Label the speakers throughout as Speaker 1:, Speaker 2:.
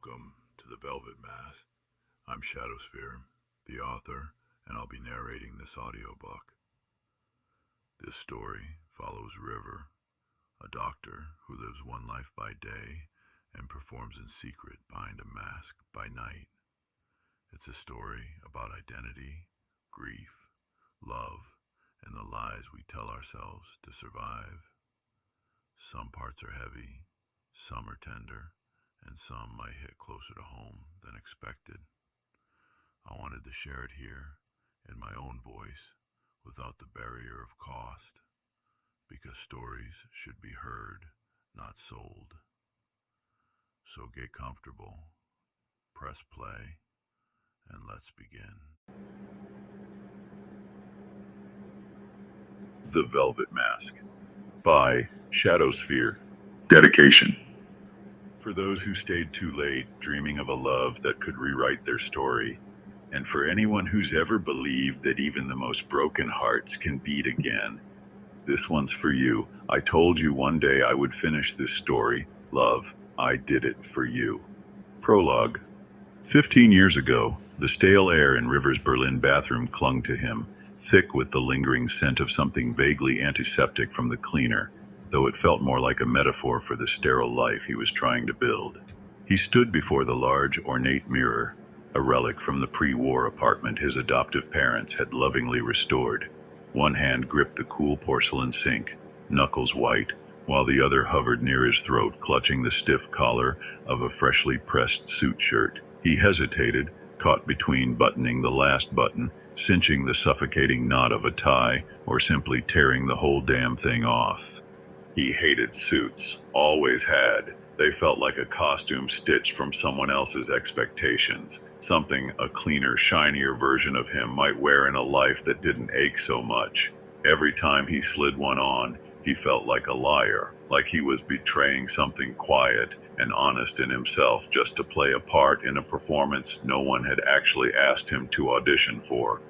Speaker 1: Welcome to the Velvet Mass. I'm Shadowssphere, the author, and I'll be narrating this audiobook. This story follows River, a doctor who lives one life by day and performs in secret behind a mask by night. It's a story about identity, grief, love, and the lies we tell ourselves to survive. Some parts are heavy, some are tender, and some might hit closer to home than expected. I wanted to share it here in my own voice without the barrier of cost, because stories should be heard, not sold. So get comfortable, press play, and let's begin. The Velvet Mask by Shadowssphere. Dedication. For those who stayed too late, dreaming of a love that could rewrite their story, and for anyone who's ever believed that even the most broken hearts can beat again, this one's for you. I told you one day I would finish this story. Love, I did it for you. Prologue. 15 years ago, the stale air in River's Berlin bathroom clung to him, thick with the lingering scent of something vaguely antiseptic from the cleaner, though it felt more like a metaphor for the sterile life he was trying to build. He stood before the large, ornate mirror, a relic from the pre-war apartment his adoptive parents had lovingly restored. One hand gripped the cool porcelain sink, knuckles white, while the other hovered near his throat, clutching the stiff collar of a freshly pressed suit shirt. He hesitated, caught between buttoning the last button, cinching the suffocating knot of a tie, or simply tearing the whole damn thing off. He hated suits, always had. They felt like a costume stitched from someone else's expectations, something a cleaner, shinier version of him might wear in a life that didn't ache so much. Every time he slid one on, he felt like a liar, like he was betraying something quiet and honest in himself just to play a part in a performance no one had actually asked him to audition for.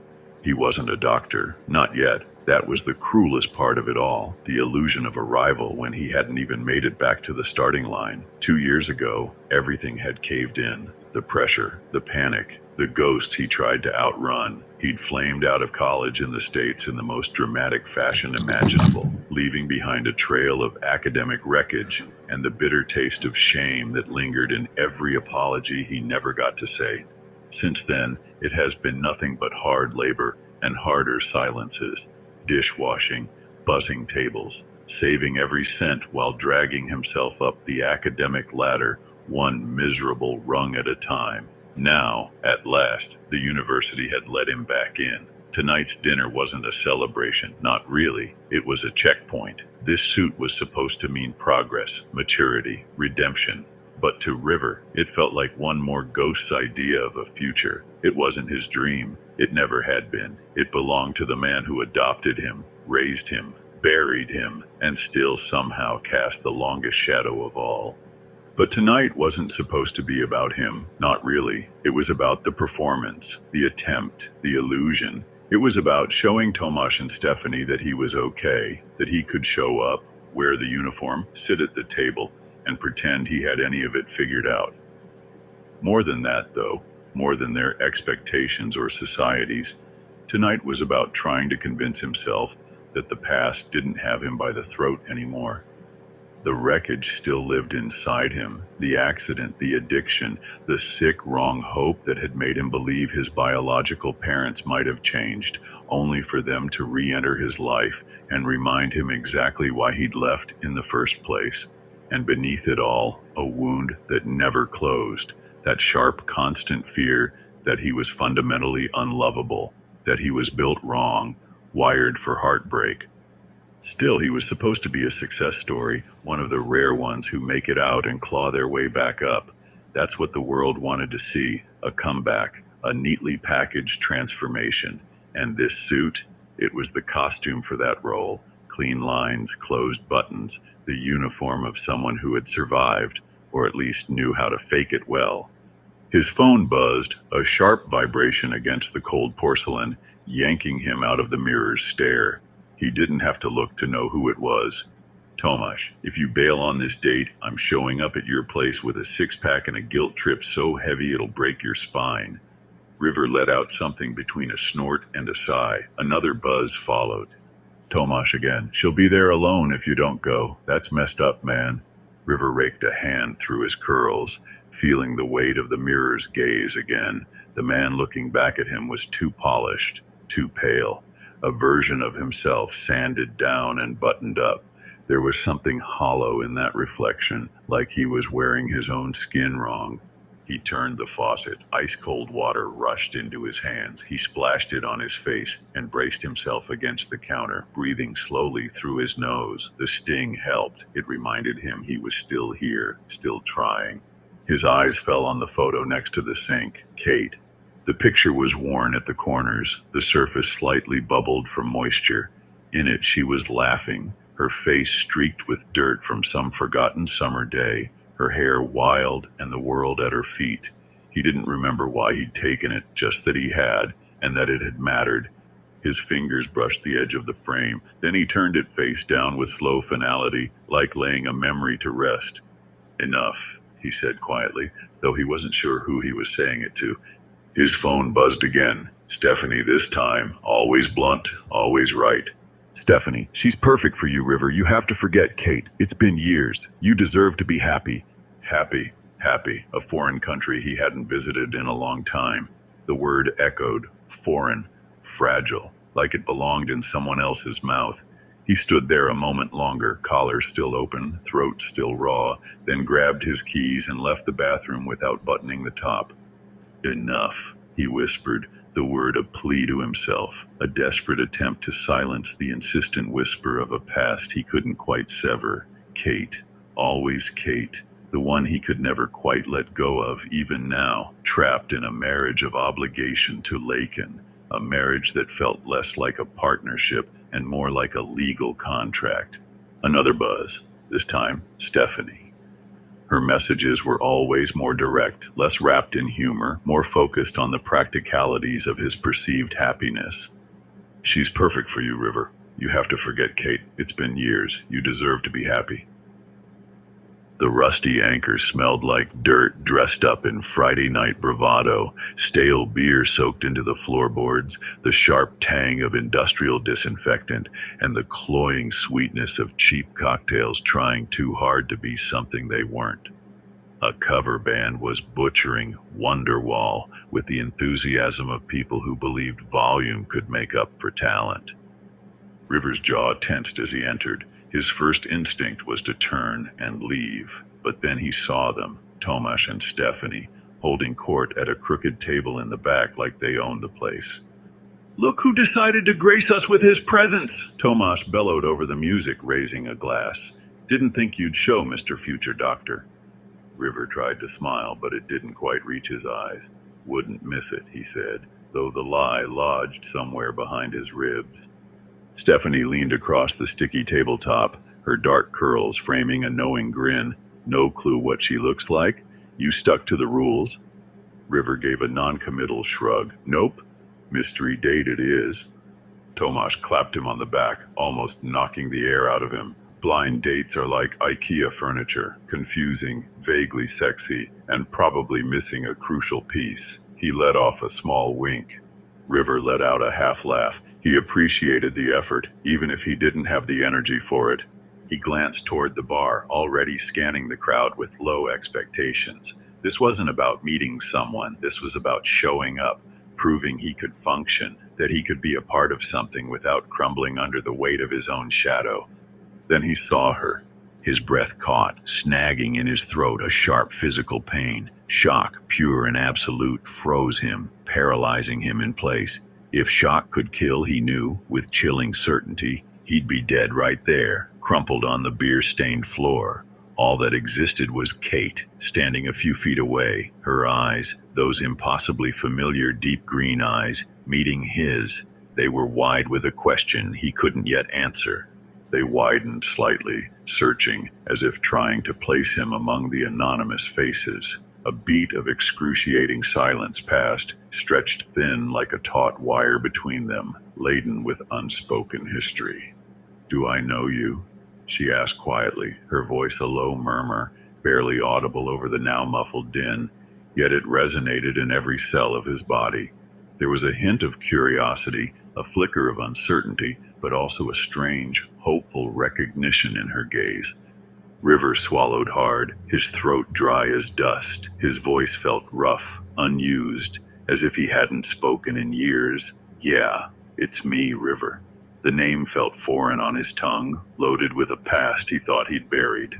Speaker 1: He wasn't a doctor, not yet. That was the cruelest part of it all, the illusion of arrival when he hadn't even made it back to the starting line. 2 years ago, everything had caved in. The pressure, the panic, the ghosts he tried to outrun. He'd flamed out of college in the States in the most dramatic fashion imaginable, leaving behind a trail of academic wreckage and the bitter taste of shame that lingered in every apology he never got to say. Since then, it has been nothing but hard labor and harder silences. Dishwashing, buzzing tables, saving every cent while dragging himself up the academic ladder, one miserable rung at a time. Now, at last, the university had let him back in. Tonight's dinner wasn't a celebration, not really. It was a checkpoint. This suit was supposed to mean progress, maturity, redemption. But to River, it felt like one more ghost's idea of a future. It wasn't his dream. It never had been. It belonged to the man who adopted him, raised him, buried him, and still somehow cast the longest shadow of all. But tonight wasn't supposed to be about him. Not really. It was about the performance, the attempt, the illusion. It was about showing Tomasz and Stephanie that he was okay, that he could show up, wear the uniform, sit at the table, and pretend he had any of it figured out. More than that, though, more than their expectations or society's, tonight was about trying to convince himself that the past didn't have him by the throat anymore. The wreckage still lived inside him, the accident, the addiction, the sick, wrong hope that had made him believe his biological parents might have changed, only for them to re-enter his life and remind him exactly why he'd left in the first place. And beneath it all, a wound that never closed, that sharp, constant fear that he was fundamentally unlovable, that he was built wrong, wired for heartbreak. Still, he was supposed to be a success story, one of the rare ones who make it out and claw their way back up. That's what the world wanted to see, a comeback, a neatly packaged transformation. And this suit, it was the costume for that role. Clean lines, closed buttons, the uniform of someone who had survived, or at least knew how to fake it well. His phone buzzed, a sharp vibration against the cold porcelain, yanking him out of the mirror's stare. He didn't have to look to know who it was. Tomasz, if you bail on this date, I'm showing up at your place with a six-pack and a guilt trip so heavy it'll break your spine. River let out something between a snort and a sigh. Another buzz followed. Tomasz again. She'll be there alone if you don't go. That's messed up, man. River raked a hand through his curls, feeling the weight of the mirror's gaze again. The man looking back at him was too polished, too pale. A version of himself sanded down and buttoned up. There was something hollow in that reflection, like he was wearing his own skin wrong. He turned the faucet. Ice-cold water rushed into his hands. He splashed it on his face and braced himself against the counter, breathing slowly through his nose. The sting helped. It reminded him he was still here, still trying. His eyes fell on the photo next to the sink. Kate. The picture was worn at the corners. The surface slightly bubbled from moisture. In it, she was laughing, her face streaked with dirt from some forgotten summer day. Her hair wild and the world at her feet. He didn't remember why he'd taken it, just that he had, and that it had mattered. His fingers brushed the edge of the frame. Then he turned it face down with slow finality, like laying a memory to rest. Enough, he said quietly, though he wasn't sure who he was saying it to. His phone buzzed again. Stephanie this time, always blunt, always right. Stephanie, she's perfect for you, River. You have to forget Kate. It's been years. You deserve to be happy. Happy. A foreign country he hadn't visited in a long time. The word echoed, foreign, fragile, like it belonged in someone else's mouth. He stood there a moment longer, collar still open, throat still raw, then grabbed his keys and left the bathroom without buttoning the top. Enough, he whispered, the word a plea to himself, a desperate attempt to silence the insistent whisper of a past he couldn't quite sever. Kate, always Kate, the one he could never quite let go of, even now, trapped in a marriage of obligation to Lakin, a marriage that felt less like a partnership and more like a legal contract. Another buzz, this time Stephanie. Her messages were always more direct, less wrapped in humor, more focused on the practicalities of his perceived happiness. She's perfect for you, River. You have to forget Kate. It's been years. You deserve to be happy. The rusty anchor smelled like dirt dressed up in Friday night bravado, stale beer soaked into the floorboards, the sharp tang of industrial disinfectant, and the cloying sweetness of cheap cocktails trying too hard to be something they weren't. A cover band was butchering Wonderwall with the enthusiasm of people who believed volume could make up for talent. River's jaw tensed as he entered. His first instinct was to turn and leave, but then he saw them, Tomasz and Stephanie, holding court at a crooked table in the back like they owned the place. "Look who decided to grace us with his presence," Tomasz bellowed over the music, raising a glass. "Didn't think you'd show, Mr. Future Doctor." River tried to smile, but it didn't quite reach his eyes. "Wouldn't miss it," he said, though the lie lodged somewhere behind his ribs. Stephanie leaned across the sticky tabletop, her dark curls framing a knowing grin. "No clue what she looks like? You stuck to the rules?" River gave a non-committal shrug. "Nope. Mystery date it is." Tomasz clapped him on the back, almost knocking the air out of him. Blind dates are like IKEA furniture, confusing, vaguely sexy, and probably missing a crucial piece. He let off a small wink. River let out a half laugh. He appreciated the effort, even if he didn't have the energy for it. He glanced toward the bar, already scanning the crowd with low expectations. This wasn't about meeting someone. This was about showing up, proving he could function, that he could be a part of something without crumbling under the weight of his own shadow. Then he saw her. His breath caught, snagging in his throat, a sharp physical pain. Shock, pure and absolute, froze him, paralyzing him in place. If shock could kill, he knew, with chilling certainty, he'd be dead right there, crumpled on the beer-stained floor. All that existed was Kate, standing a few feet away, her eyes, those impossibly familiar deep green eyes, meeting his. They were wide with a question he couldn't yet answer. They widened slightly, searching, as if trying to place him among the anonymous faces. A beat of excruciating silence passed, stretched thin like a taut wire between them, laden with unspoken history. "Do I know you?" she asked quietly, her voice a low murmur, barely audible over the now muffled din, yet it resonated in every cell of his body. There was a hint of curiosity, a flicker of uncertainty, but also a strange, hopeful recognition in her gaze. River swallowed hard, his throat dry as dust. His voice felt rough, unused, as if he hadn't spoken in years. Yeah, it's me, River. The name felt foreign on his tongue, loaded with a past he thought he'd buried.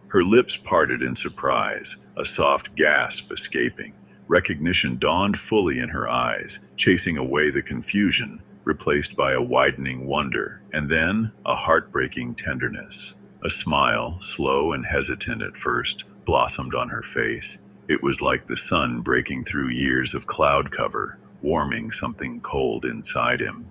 Speaker 1: Her lips parted in surprise, a soft gasp escaping. Recognition dawned fully in her eyes, chasing away the confusion, replaced by a widening wonder, and then a heartbreaking tenderness. A smile, slow and hesitant at first, blossomed on her face. It was like the sun breaking through years of cloud cover, warming something cold inside him.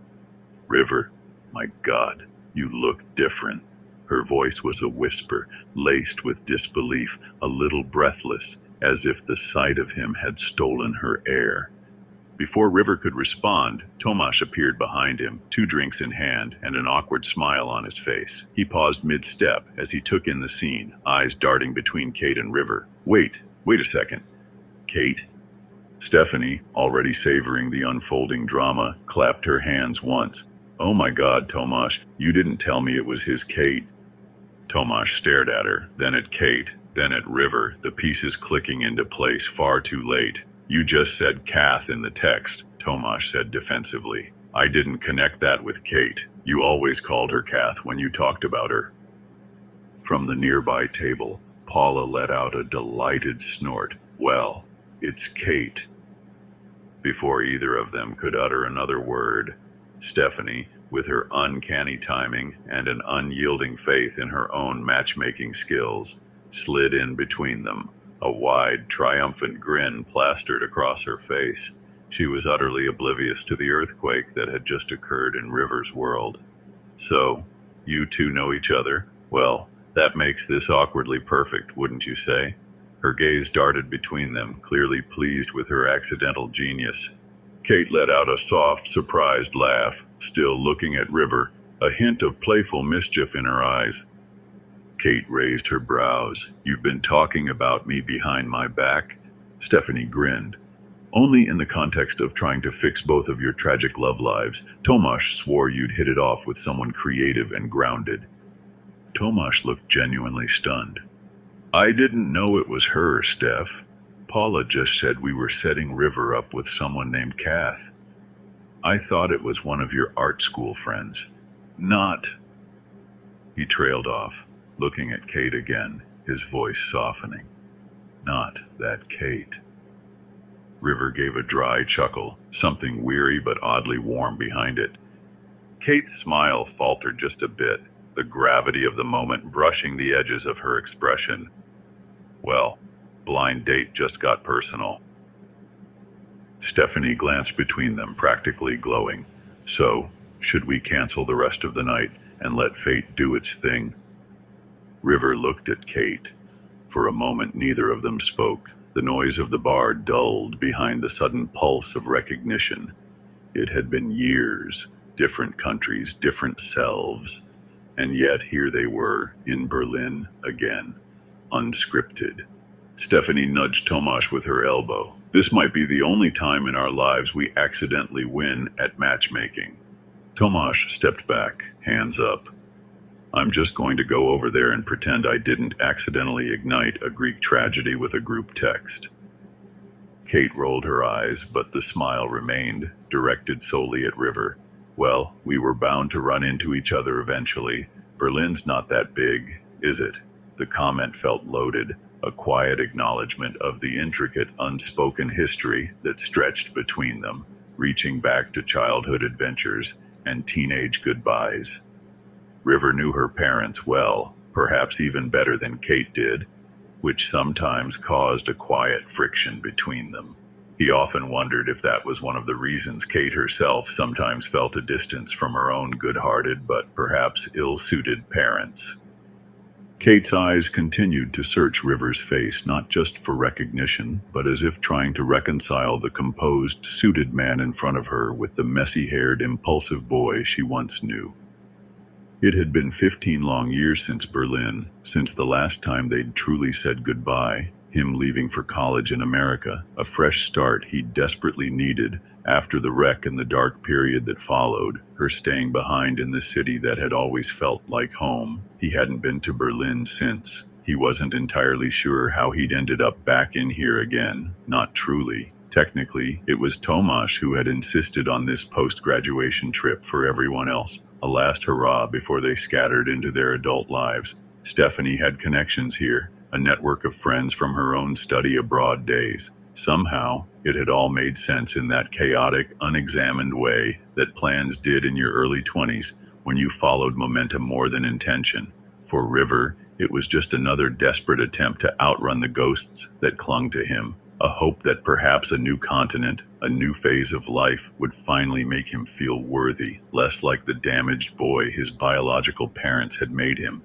Speaker 1: River, my God, you look different. Her voice was a whisper, laced with disbelief, a little breathless, as if the sight of him had stolen her air. Before River could respond, Tomasz appeared behind him, 2 drinks in hand and an awkward smile on his face. He paused mid-step as he took in the scene, eyes darting between Kate and River. Wait a second. Kate? Stephanie, already savoring the unfolding drama, clapped her hands once. Oh my God, Tomasz, you didn't tell me it was his Kate. Tomasz stared at her, then at Kate, then at River, the pieces clicking into place far too late. You just said Kath in the text, Tomasz said defensively. I didn't connect that with Kate. You always called her Kath when you talked about her. From the nearby table, Paula let out a delighted snort. Well, it's Kate. Before either of them could utter another word, Stephanie, with her uncanny timing and an unyielding faith in her own matchmaking skills, slid in between them, a wide, triumphant grin plastered across her face. She was utterly oblivious to the earthquake that had just occurred in River's world. So, you two know each other? Well, that makes this awkwardly perfect, wouldn't you say? Her gaze darted between them, clearly pleased with her accidental genius. Kate let out a soft, surprised laugh, still looking at River, a hint of playful mischief in her eyes. Kate raised her brows. You've been talking about me behind my back? Stephanie grinned. Only in the context of trying to fix both of your tragic love lives. Tomasz swore you'd hit it off with someone creative and grounded. Tomasz looked genuinely stunned. I didn't know it was her, Steph. Paula just said we were setting River up with someone named Kath. I thought it was one of your art school friends. Not. He trailed off, looking at Kate again, his voice softening. Not that Kate. River gave a dry chuckle, something weary but oddly warm behind it. Kate's smile faltered just a bit, the gravity of the moment brushing the edges of her expression. Well, blind date just got personal. Stephanie glanced between them, practically glowing. So, should we cancel the rest of the night and let fate do its thing? River looked at Kate. For a moment neither of them spoke. The noise of the bar dulled behind the sudden pulse of recognition. It had been years, different countries, different selves, and yet here they were, in Berlin again, unscripted. Stephanie nudged Tomasz with her elbow. This might be the only time in our lives we accidentally win at matchmaking. Tomasz stepped back, hands up. I'm just going to go over there and pretend I didn't accidentally ignite a Greek tragedy with a group text. Kate rolled her eyes, but the smile remained, directed solely at River. Well, we were bound to run into each other eventually. Berlin's not that big, is it? The comment felt loaded, a quiet acknowledgement of the intricate, unspoken history that stretched between them, reaching back to childhood adventures and teenage goodbyes. River knew her parents well, perhaps even better than Kate did, which sometimes caused a quiet friction between them. He often wondered if that was one of the reasons Kate herself sometimes felt a distance from her own good-hearted but perhaps ill-suited parents. Kate's eyes continued to search River's face, not just for recognition, but as if trying to reconcile the composed, suited man in front of her with the messy-haired, impulsive boy she once knew. It had been 15 long years since Berlin, since the last time they'd truly said goodbye, him leaving for college in America, a fresh start he desperately needed after the wreck and the dark period that followed, her staying behind in the city that had always felt like home. He hadn't been to Berlin since. He wasn't entirely sure how he'd ended up back in here again, not truly. Technically, it was Tomasz who had insisted on this post-graduation trip for everyone else, a last hurrah before they scattered into their adult lives. Stephanie had connections here, a network of friends from her own study abroad days. Somehow, it had all made sense in that chaotic, unexamined way that plans did in your early 20s when you followed momentum more than intention. For River, it was just another desperate attempt to outrun the ghosts that clung to him, a hope that perhaps a new continent, a new phase of life would finally make him feel worthy, less like the damaged boy his biological parents had made him.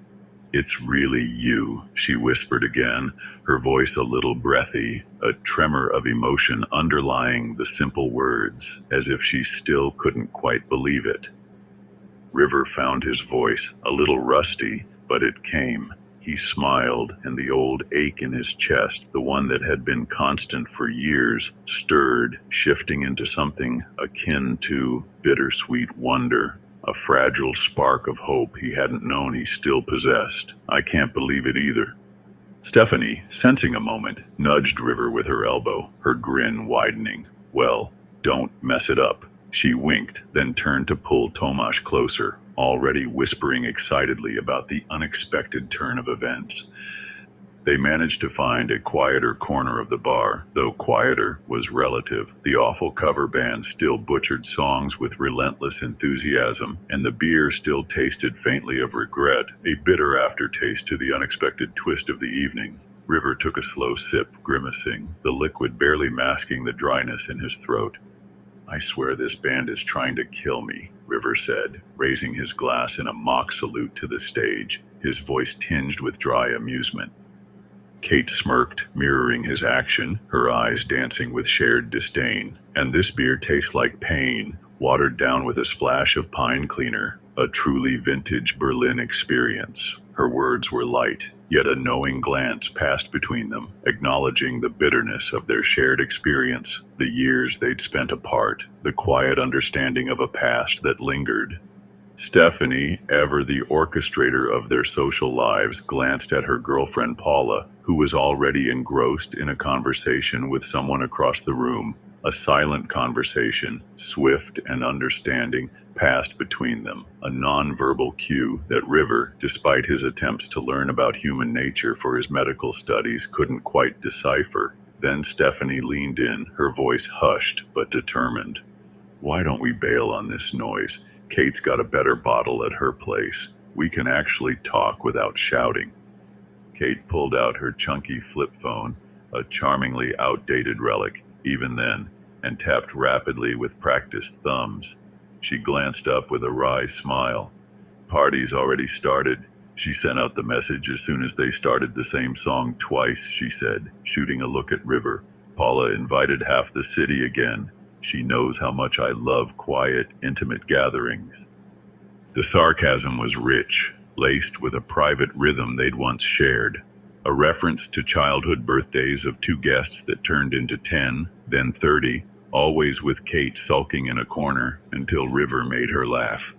Speaker 1: "It's really you," she whispered again, her voice a little breathy, a tremor of emotion underlying the simple words, as if she still couldn't quite believe it. River found his voice, a little rusty, but it came. He smiled, and the old ache in his chest, the one that had been constant for years, stirred, shifting into something akin to bittersweet wonder, a fragile spark of hope he hadn't known he still possessed. "I can't believe it either." Stephanie, sensing a moment, nudged River with her elbow, her grin widening. "Well, don't mess it up." She winked, then turned to pull Tomasz closer, already whispering excitedly about the unexpected turn of events. They managed to find a quieter corner of the bar, though quieter was relative. The awful cover band still butchered songs with relentless enthusiasm, and the beer still tasted faintly of regret, a bitter aftertaste to the unexpected twist of the evening. River took a slow sip, grimacing, the liquid barely masking the dryness in his throat. "I swear this band is trying to kill me," River said, raising his glass in a mock salute to the stage, his voice tinged with dry amusement. Kate smirked, mirroring his action, her eyes dancing with shared disdain. "And this beer tastes like pain, watered down with a splash of pine cleaner, a truly vintage Berlin experience." Her words were light, yet a knowing glance passed between them, acknowledging the bitterness of their shared experience, the years they'd spent apart, the quiet understanding of a past that lingered. Stephanie, ever the orchestrator of their social lives, glanced at her girlfriend Paula, who was already engrossed in a conversation with someone across the room. A silent conversation, swift and understanding, passed between them, a non-verbal cue that River, despite his attempts to learn about human nature for his medical studies, couldn't quite decipher. Then Stephanie leaned in, her voice hushed but determined. "Why don't we bail on this noise? Kate's got a better bottle at her place. We can actually talk without shouting." Kate pulled out her chunky flip phone, a charmingly outdated relic, even then, and tapped rapidly with practiced thumbs. She glanced up with a wry smile. "Party's already started." She sent out the message as soon as they started the same song twice, she said, shooting a look at River. "Paula invited half the city again. She knows how much I love quiet, intimate gatherings." The sarcasm was rich, laced with a private rhythm they'd once shared, a reference to childhood birthdays of two guests that turned into 10, then 30, always with Kate sulking in a corner until River made her laugh.